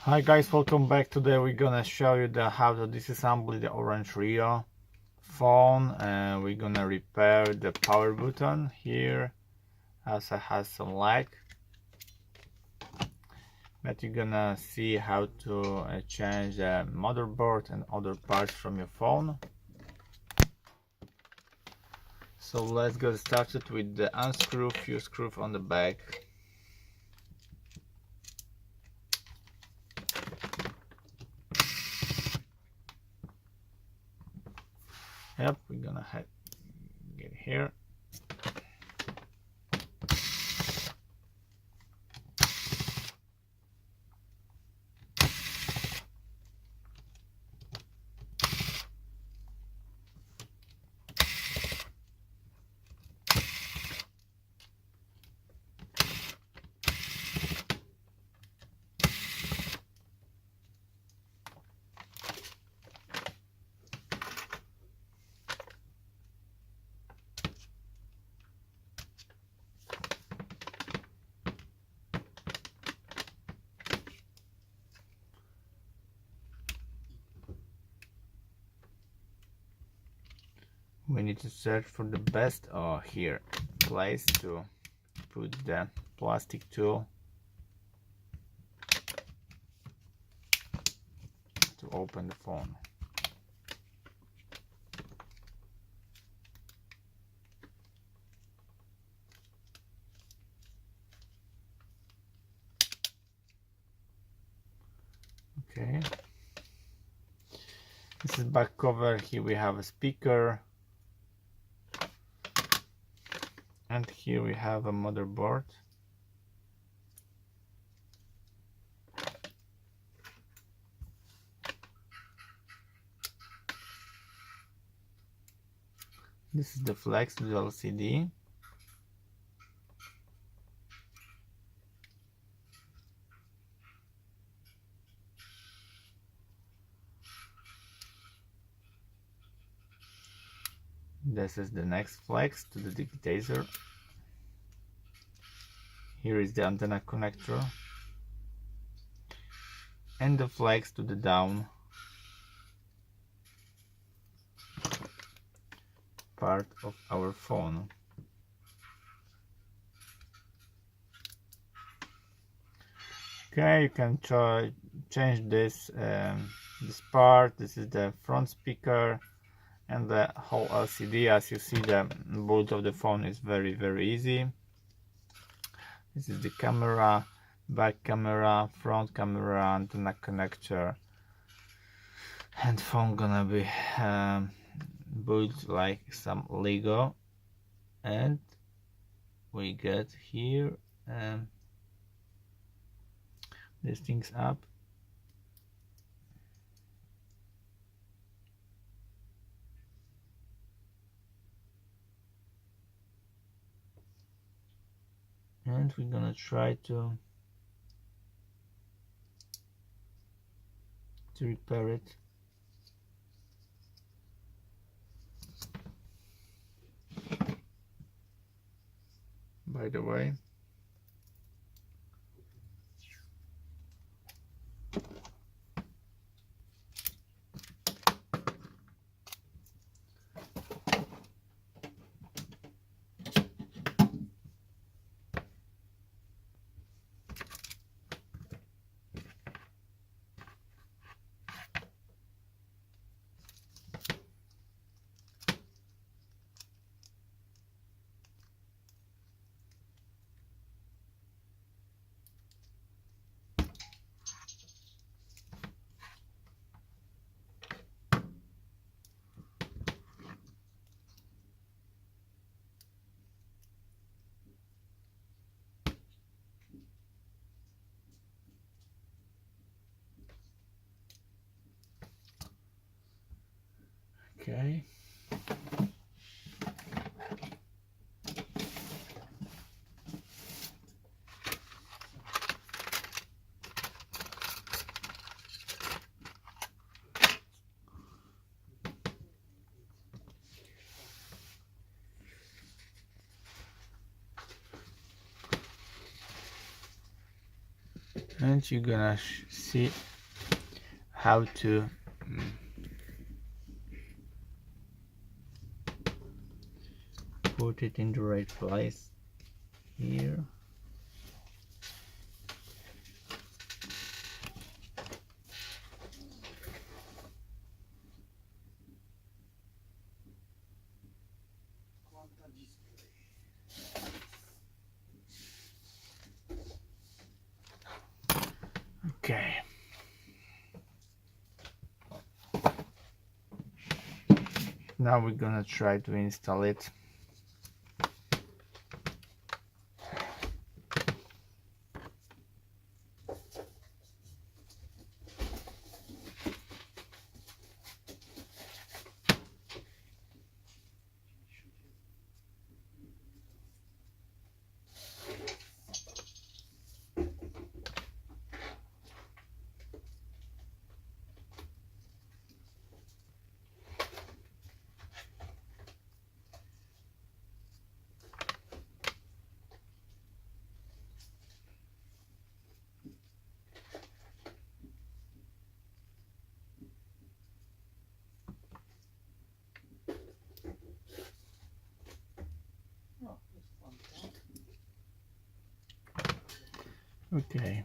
Hi guys, welcome back. Today we're gonna show you how to disassemble the orange Reyo phone, and we're gonna repair the power button here as it has some lag, but you're gonna see how to change the motherboard and other parts from your phone. So let's get started with the unscrew fuse screw on the back. Yep, we're gonna get here. We need to search for the best place to put the plastic tool to open the phone. Okay, this is back cover. Here we have a speaker, and here we have a motherboard. This is the flex to the LCD. This is the next flex to the digitizer. Here is the antenna connector and the flex to the down part of our phone. Okay, you can change this part. This is the front speaker and the whole LCD. As you see, the boot of the phone is very easy. This is the camera, back camera, front camera, antenna connector, and phone gonna be built like some Lego. And we get here these things up. And we're gonna try to repair it. By the way, okay. and you're gonna see how to put it in the right place here. Okay. Now we're gonna try to install it. Okay.